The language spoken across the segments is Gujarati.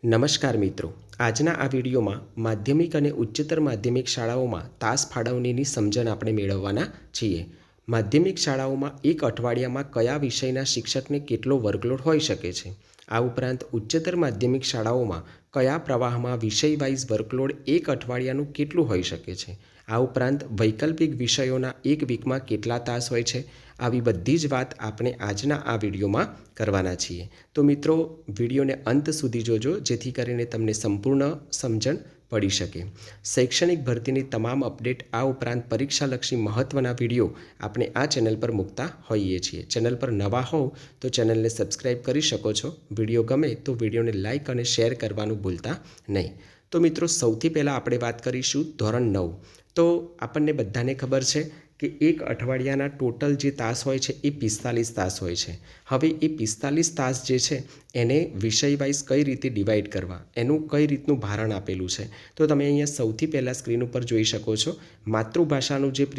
નમસ્કાર મિત્રો, આજના આ વિડીયોમાં માધ્યમિક અને ઉચ્ચતર માધ્યમિક શાળાઓમાં તાસ ફાળવણીની સમજણ આપણે મેળવવાના છીએ. માધ્યમિક શાળાઓમાં એક અઠવાડિયામાં કયા વિષયના શિક્ષકને કેટલો વર્કલોડ હોઈ શકે છે. આ ઉપરાંત ઉચ્ચતર માધ્યમિક શાળાઓમાં કયા પ્રવાહમાં વિષય વાઇઝ વર્કલોડ એક અઠવાડિયાનું કેટલું હોઈ શકે છે. આ ઉપરાંત વૈકલ્પિક વિષયોના એક વીકમાં કેટલા તાસ હોય છે. આવી બધી જ વાત આપણે આજના આ વિડીયોમાં કરવાના છીએ. તો મિત્રો, વિડીયોને અંત સુધી જોજો જેથી કરીને તમને સંપૂર્ણ સમજણ પડી શકે. શૈક્ષણિક ભરતીની તમામ અપડેટ, આ ઉપરાંત પરીક્ષાલક્ષી મહત્ત્વના વિડીયો આપણે આ ચેનલ પર મૂકતા હોઈએ છીએ. ચેનલ પર નવા હોવ તો ચેનલને સબસ્ક્રાઈબ કરી શકો છો. વિડીયો ગમે તો વિડીયોને લાઇક અને શેર કરવાનું ભૂલતા નહીં. તો મિત્રો, સૌથી પહેલાં આપણે વાત કરીશું ધોરણ 9. તો આપણને બધાને ખબર છે કે એક અઠવાડિયાના ટોટલ જે તાસ હોય છે એ 45 તાસ હોય છે. હવે એ 45 તાસ જે છે એને વિષય વાઇઝ કઈ રીતે ડિવાઈડ કરવા, એનું કઈ રીતનું ભારણ આપેલું છે. તો તમે અહીંયા સૌથી પહેલાં સ્ક્રીન ઉપર જોઈ શકો છો માતૃભાષાનું જે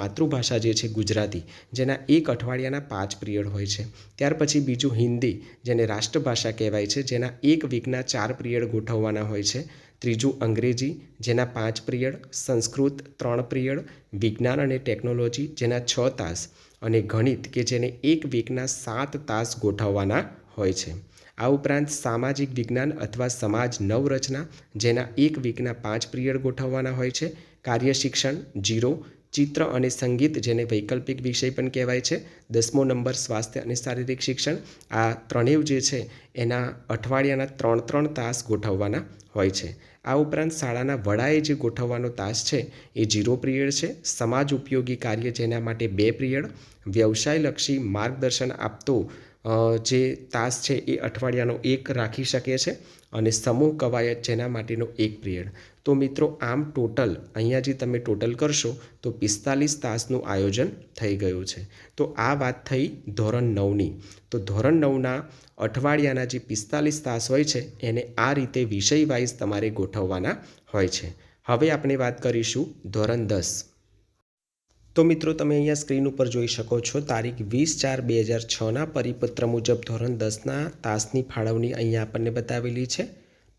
માતૃભાષા જે છે ગુજરાતી, જેના એક અઠવાડિયાના 5 પિરિયડ હોય છે. ત્યાર પછી બીજું હિન્દી, જેને રાષ્ટ્રભાષા કહેવાય છે, જેના એક વીકના 4 પિરિયડ ગોઠવવાના હોય છે. ત્રીજું અંગ્રેજી, જેના 5 પિરિયડ. સંસ્કૃત 3 પિરિયડ. વિજ્ઞાન અને ટેકનોલોજી, જેના 6 તાસ. અને ગણિત, કે જેને એક વીકના 7 તાસ ગોઠવવાના હોય છે. આ ઉપરાંત સામાજિક વિજ્ઞાન અથવા સમાજ નવરચના, જેના એક વીકના 5 પિરિયડ ગોઠવવાના હોય છે. કાર્ય શિક્ષણ 0. ચિત્ર અને સંગીત, જેને વૈકલ્પિક વિષય પણ કહેવાય છે. 10મો નંબર સ્વાસ્થ્ય અને શારીરિક શિક્ષણ. આ ત્રણેય જે છે એના અઠવાડિયાના 3 તાસ ગોઠવવાના હોય છે. આ ઉપરાંત શાળાના વડાએ જે ગોઠવવાનો તાસ છે એ 0 પિરિયડ છે. સમાજ ઉપયોગી કાર્ય, જેના માટે 2 પિરિયડ. વ્યવસાયલક્ષી માર્ગદર્શન આપતો જે તાસ છે એ અઠવાડિયાનો 1 રાખી શકે છે. અને સમૂહ કવાયત, જેના માટેનો 1 પિરિયડ. તો મિત્રો, આમ ટોટલ અહીંયા જે તમે ટોટલ કરશો તો 45 તાસનું આયોજન થઈ ગયું છે. તો આ વાત થઈ ધોરણ 9ની. તો ધોરણ 9ના અઠવાડિયાના જે 45 તાસ હોય છે એને આ રીતે વિષય વાઇઝ તમારે ગોઠવવાના હોય છે. હવે આપણે વાત કરીશું ધોરણ 10. તો મિત્રો, તમે અહીંયા સ્ક્રીન ઉપર જોઈ શકો છો તારીખ 20/4/2006ના પરિપત્ર મુજબ ધોરણ 10ના તાસની ફાળવણી અહીંયા આપણને બતાવેલી છે.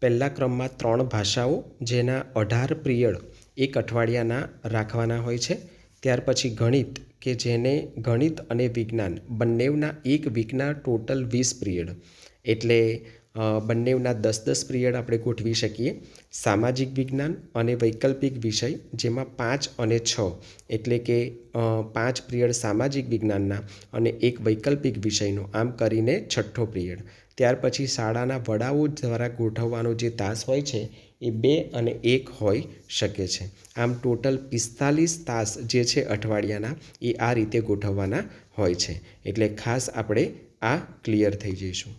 પહેલા ક્રમમાં 3 ભાષાઓ, જેના 18 પિરિયડ એક અઠવાડિયાના રાખવાના હોય છે. ત્યાર પછી ગણિત, કે જેને ગણિત અને વિજ્ઞાન બંનેના એક વીકના ટોટલ 20 પિરિયડ, એટલે બંનેના 10 પિરિયડ આપણે ગોઠવી શકીએ. સામાજિક વિજ્ઞાન અને વૈકલ્પિક વિષય, જેમાં 5 અને 6, એટલે કે 5 પિરિયડ સામાજિક વિજ્ઞાનના અને એક વૈકલ્પિક વિષયનો, આમ કરીને 6થો પિરિયડ. ત્યાર પછી શાળાના વડાઓ દ્વારા ગોઠવવાનો જે તાસ હોય છે એ 2 અને 1 હોઈ શકે છે. આમ ટોટલ 45 તાસ જે છે અઠવાડિયાના એ આ રીતે ગોઠવવાના હોય છે. એટલે ખાસ આપણે આ ક્લિયર થઈ જઈશું.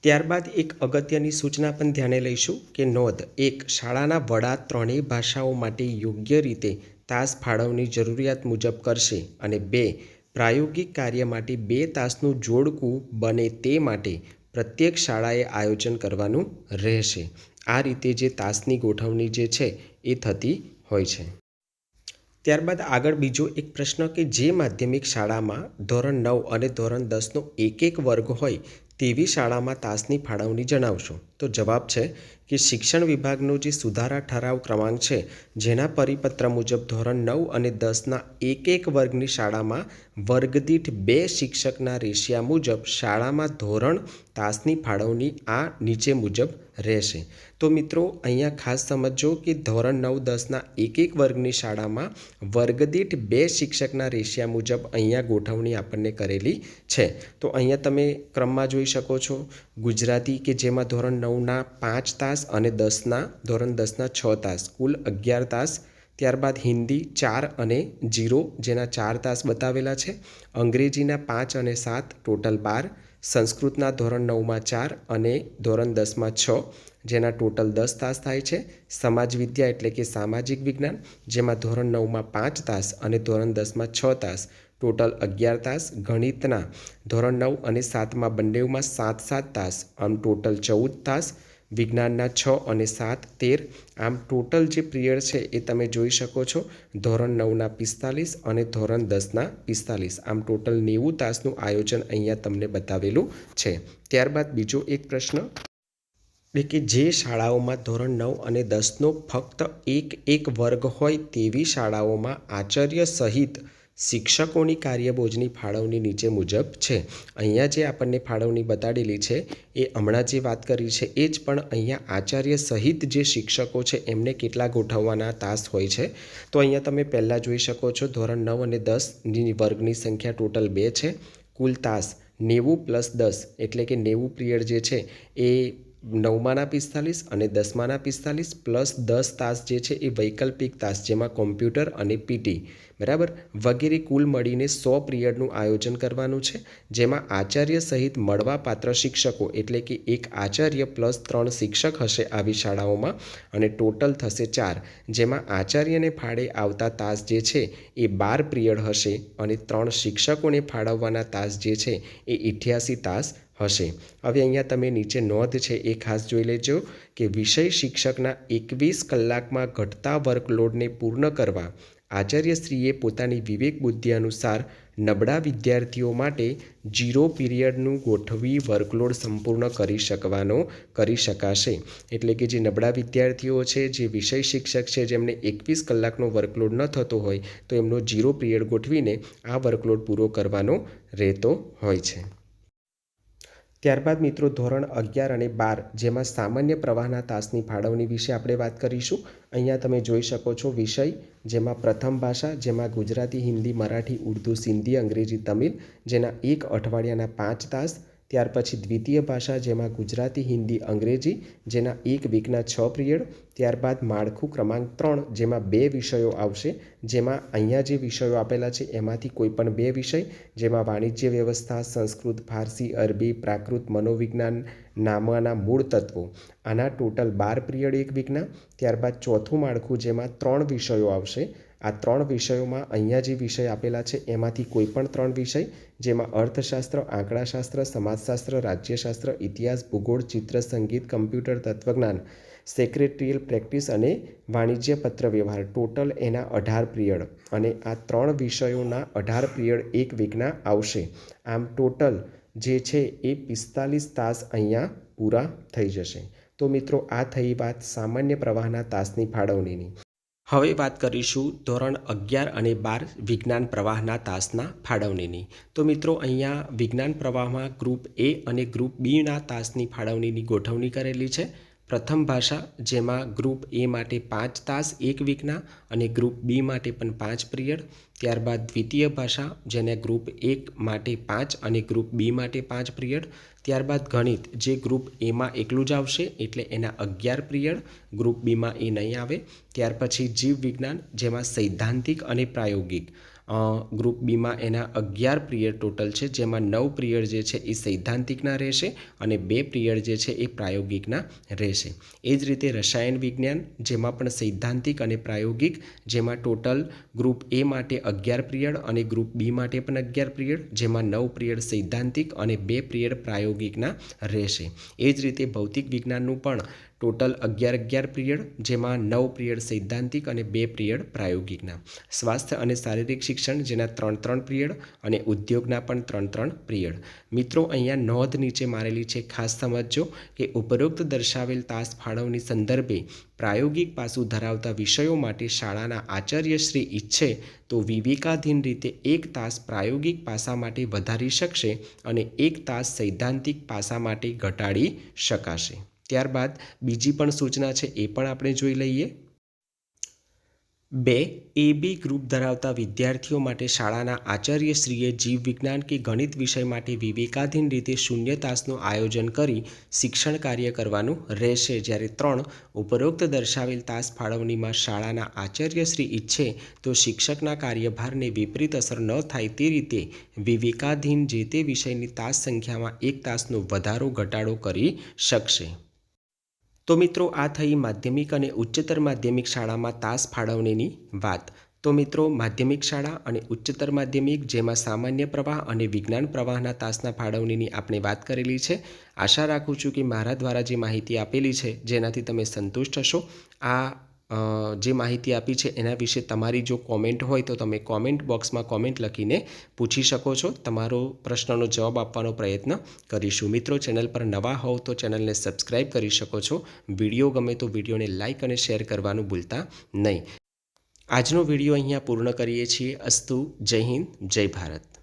ત્યારબાદ એક અગત્યની સૂચના પણ ધ્યાને લઈશું કે નોંધ 1. શાળાના વડા ત્રણેય ભાષાઓ માટે યોગ્ય રીતે તાસ ફાળવણી જરૂરિયાત મુજબ કરશે. અને 2. પ્રાયોગિક કાર્ય માટે 2 તાસનું જોડકું બને તે માટે પ્રત્યેક શાળાએ આયોજન કરવાનું રહેશે. આ રીતે જે તાસની ગોઠવણી જે છે એ થતી હોય છે. ત્યારબાદ આગળ બીજો એક પ્રશ્ન કે જે માધ્યમિક શાળામાં ધોરણ 9 અને ધોરણ 10નો એક વર્ગ હોય તેવી શાળામાં તાસની ફાળવણી જણાવશો. તો જવાબ છે કે શિક્ષણ વિભાગનો જે સુધારા ઠરાવ ક્રમાંક છે, જેના પરિપત્ર મુજબ ધોરણ 9 અને 10ના એક વર્ગની શાળામાં વર્ગદીઠ 2 શિક્ષકના રેશિયા મુજબ શાળામાં ધોરણ તાસની ફાળવણી આ નીચે મુજબ રહેશે. તો મિત્રો, અહીંયા ખાસ સમજો કે ધોરણ 9-10ના એક વર્ગની શાળામાં વર્ગદીઠ 2 શિક્ષકના રેશિયા મુજબ અહીંયા ગોઠવણી આપણને કરેલી છે. તો અહીંયા તમે ક્રમમાં જોઈ શકો છો ગુજરાતી, કે જેમાં ધોરણ 9ના 5 તાસ અને ધોરણ 10ના 6 તાસ, કુલ 11 તાસ. ત્યારબાદ હિન્દી 4 અને 0, જેના 4 તાસ બતાવેલા છે. અંગ્રેજીના 5 અને 7, ટોટલ 12. સંસ્કૃતના ધોરણ 9માં 4 અને ધોરણ 10માં 6, જેના ટોટલ 10 તાસ થાય છે. સમાજ વિદ્યા, એટલે કે સામાજિક વિજ્ઞાન, જેમાં ધોરણ 9માં 5 તાસ અને ધોરણ 10માં 6 તાસ, ટોટલ 11 તાસ. ગણિતના ધોરણ 9 અને 7માં બંનેમાં 7 તાસ, આમ ટોટલ 14 તાસ. વિજ્ઞાનના 6 અને 7, 13. આમ ટોટલ જે પિરિયડ છે એ તમે જોઈ શકો છો ધોરણ 9ના 45 અને ધોરણ 10ના 45, આમ ટોટલ 90 તાસનું આયોજન અહીંયા તમને બતાવેલું છે. ત્યારબાદ બીજો એક પ્રશ્ન એટલે કે જે શાળાઓમાં ધોરણ 9 અને 10નો ફક્ત એક વર્ગ હોય તેવી શાળાઓમાં આચાર્ય સહિત શિક્ષકોની કાર્યબોજની ફાળવણી નીચે મુજબ છે. અહીંયા જે આપણને ફાળવણી બતાડેલી છે એ હમણાં જે વાત કરી છે એ જ, પણ અહીંયા આચાર્ય સહિત જે શિક્ષકો છે એમને કેટલા ગોઠવવાના તાસ હોય છે. તો અહીંયા તમે પહેલાં જોઈ શકો છો, ધોરણ 9 અને 10ની વર્ગની સંખ્યા ટોટલ 2 છે. કુલ તાસ 90 + 10 એટલે કે 90 પિરિયડ જે છે એ 9માના 45 અને 10માના 45 પ્લસ 10 તાસ જે છે એ વૈકલ્પિક તાસ, જેમાં કોમ્પ્યુટર અને પીટી બરાબર વગેરે કુલ મળીને 100 પિરિયડનું આયોજન કરવાનું છે. જેમાં આચાર્ય સહિત મળવાપાત્ર શિક્ષકો એટલે કે એક આચાર્ય પ્લસ 3 શિક્ષક હશે આવી શાળાઓમાં, અને ટોટલ થશે 4. જેમાં આચાર્યને ફાળે આવતા તાસ જે છે એ 12 પિરિયડ હશે અને 3 શિક્ષકોને ફાળવવાના તાસ જે છે એ 88 તાસ હશે. હવે અહીંયા તમે નીચે નોંધ છે એ ખાસ જોઈ લેજો કે વિષય શિક્ષકના 21 કલાકમાં ઘટતા વર્કલોડને પૂર્ણ કરવા આચાર્યશ્રીએ પોતાની વિવેક બુદ્ધિ અનુસાર નબળા વિદ્યાર્થીઓ માટે 0 પિરિયડનું ગોઠવી વર્કલોડ સંપૂર્ણ કરી શકાશે. એટલે કે જે નબળા વિદ્યાર્થીઓ છે, જે વિષય શિક્ષક છે, જેમને 21 કલાકનો વર્કલોડ ન થતો હોય તો એમનો 0 પિરિયડ ગોઠવીને આ વર્કલોડ પૂરો કરવાનો રહેતો હોય છે. ત્યારબાદ મિત્રો ધોરણ 11 અને 12 જેમાં સામાન્ય પ્રવાહના તાસની ફાળવણી વિશે આપણે વાત કરીશું. અહીંયા તમે જોઈ શકો છો વિષય જેમાં પ્રથમ ભાષા, જેમાં ગુજરાતી, હિન્દી, મરાઠી, ઉર્દુ, સિંધી, અંગ્રેજી, તમિલ, જેના 1 અઠવાડિયાના 5 તાસ. ત્યાર પછી દ્વિતીય ભાષા, જેમાં ગુજરાતી, હિન્દી, અંગ્રેજી, જેના 1 વીકના 6 પિરિયડ. ત્યારબાદ માળખું ક્રમાંક 3, જેમાં 2 વિષયો આવશે, જેમાં અહીંયા જે વિષયો આપેલા છે એમાંથી કોઈ પણ 2 વિષય, જેમાં વાણિજ્ય વ્યવસ્થા, સંસ્કૃત, ફારસી, અરબી, પ્રાકૃત, મનોવિજ્ઞાન, નામાના મૂળ તત્વો. આના ટોટલ 12 પિરિયડ 1 વીકના. ત્યારબાદ ચોથું માળખું, જેમાં 3 વિષયો આવશે. આ 3 વિષયોમાં અહીંયા જે વિષય આપેલા છે એમાંથી કોઈ પણ 3 વિષય, જેમાં અર્થશાસ્ત્ર, આંકડાશાસ્ત્ર, સમાજશાસ્ત્ર, રાજ્યશાસ્ત્ર, ઇતિહાસ, ભૂગોળ, ચિત્ર, સંગીત, કમ્પ્યુટર, તત્વજ્ઞાન, સેક્રેટરીયલ પ્રેક્ટિસ અને વાણિજ્ય પત્ર વ્યવહાર. ટોટલ એના 18 પિરિયડ, અને આ 3 વિષયોના 18 પિરિયડ 1 વીકના આવશે. આમ ટોટલ જે છે એ 45 તાસ અહીંયા પૂરા થઈ જશે. તો મિત્રો આ થઈ વાત સામાન્ય પ્રવાહના તાસની ફાળવણીની. હવે વાત કરીશું ધોરણ 11 અને 12 વિજ્ઞાન પ્રવાહના તાસના ફાળવણીની. તો મિત્રો અહીંયા વિજ્ઞાન પ્રવાહમાં ગ્રુપ એ અને ગ્રુપ બીના તાસની ફાળવણીની ગોઠવણી કરેલી છે. પ્રથમ ભાષા, જેમાં ગ્રુપ એ માટે 5 તાસ 1 વીકના અને ગ્રુપ બી માટે પણ 5 પિરિયડ. ત્યારબાદ દ્વિતીય ભાષા, જેને ગ્રુપ 1 માટે 5 અને ગ્રુપ બી માટે 5 પિરિયડ. ત્યારબાદ ગણિત, જે ગ્રુપ એમાં એકલું જ આવશે એટલે એના 11 પિરિયડ, ગ્રુપ બીમાં એ નહીં આવે. ત્યાર પછી જીવ વિજ્ઞાન, જેમાં સૈદ્ધાંતિક અને પ્રાયોગિક, ગ્રુપ બીમાં એના 11 પિરિયડ ટોટલ છે, જેમાં 9 પિરિયડ જે છે એ સૈદ્ધાંતિકના રહેશે અને 2 પિરિયડ જે છે એ પ્રાયોગિકના રહેશે. એ જ રીતે રસાયણ વિજ્ઞાન, જેમાં પણ સૈદ્ધાંતિક અને પ્રાયોગિક, જેમાં ટોટલ ગ્રુપ એ માટે 11 પિરિયડ અને ગ્રુપ બી માટે પણ 11 પિરિયડ, જેમાં 9 પિરિયડ સૈદ્ધાંતિક અને 2 પિરિયડ પ્રાયોગિકના રહેશે. એ જ રીતે ભૌતિક વિજ્ઞાનનું પણ ટોટલ 11 પિરિયડ, જેમાં 9 પિરિયડ સૈદ્ધાંતિક અને 2 પિરિયડ પ્રાયોગિકના. સ્વાસ્થ્ય અને શારીરિક શિક્ષણ, જેના 3 પિરિયડ અને ઉદ્યોગના પણ 3 પિરિયડ. મિત્રો અહીંયા નોંધ નીચે મારેલી છે, ખાસ સમજજો કે ઉપરોક્ત દર્શાવેલ તાસ ફાળવણી સંદર્ભે પ્રાયોગિક પાસું ધરાવતા વિષયો માટે શાળાના આચાર્યશ્રી ઈચ્છે તો વિવેકાધીન રીતે 1 તાસ પ્રાયોગિક પાસા માટે વધારી શકશે અને 1 તાસ સૈદ્ધાંતિક પાસા માટે ઘટાડી શકાશે. ત્યારબાદ બીજી પણ સૂચના છે એ પણ આપણે જોઈ લઈએ. 2 AB ગ્રુપ ધરાવતા વિદ્યાર્થીઓ માટે શાળાના આચાર્યશ્રીએ જીવ વિજ્ઞાન કે ગણિત વિષય માટે વિવેકાધીન રીતે 0 તાસનું આયોજન કરી શિક્ષણ કાર્ય કરવાનું રહેશે. જ્યારે 3 ઉપરોક્ત દર્શાવેલ તાસ ફાળવણીમાં શાળાના આચાર્યશ્રી ઈચ્છે તો શિક્ષકના કાર્યભારને વિપરીત અસર ન થાય તે રીતે વિવેકાધીન જે તે વિષયની તાસ સંખ્યામાં 1 તાસનો વધારો ઘટાડો કરી શકશે. તો મિત્રો આ થઈ માધ્યમિક અને ઉચ્ચતર માધ્યમિક શાળામાં તાસ ફાળવણીની વાત. તો મિત્રો માધ્યમિક શાળા અને ઉચ્ચતર માધ્યમિક, જેમાં સામાન્ય પ્રવાહ અને વિજ્ઞાન પ્રવાહના તાસના ફાળવણીની આપણે વાત કરેલી છે. આશા રાખું છું કે મારા દ્વારા જે માહિતી આપેલી છે જેનાથી તમે સંતુષ્ટ હશો. આ જે માહિતી આપી છે એના વિશે તમારી જો કોમેન્ટ હોય તો તમે કોમેન્ટ બોક્સમાં કોમેન્ટ લખીને પૂછી શકો છો. તમારો પ્રશ્નનો જવાબ આપવાનો પ્રયત્ન કરીશું. મિત્રો, ચેનલ પર નવા હોવ તો ચેનલને સબસ્ક્રાઈબ કરી શકો છો. વિડીયો ગમે તો વિડીયોને લાઇક અને શેર કરવાનું ભૂલતા નહીં. આજનો વિડીયો અહીંયા પૂર્ણ કરીએ છીએ. અસ્તુ. જય હિન્દ, જય ભારત.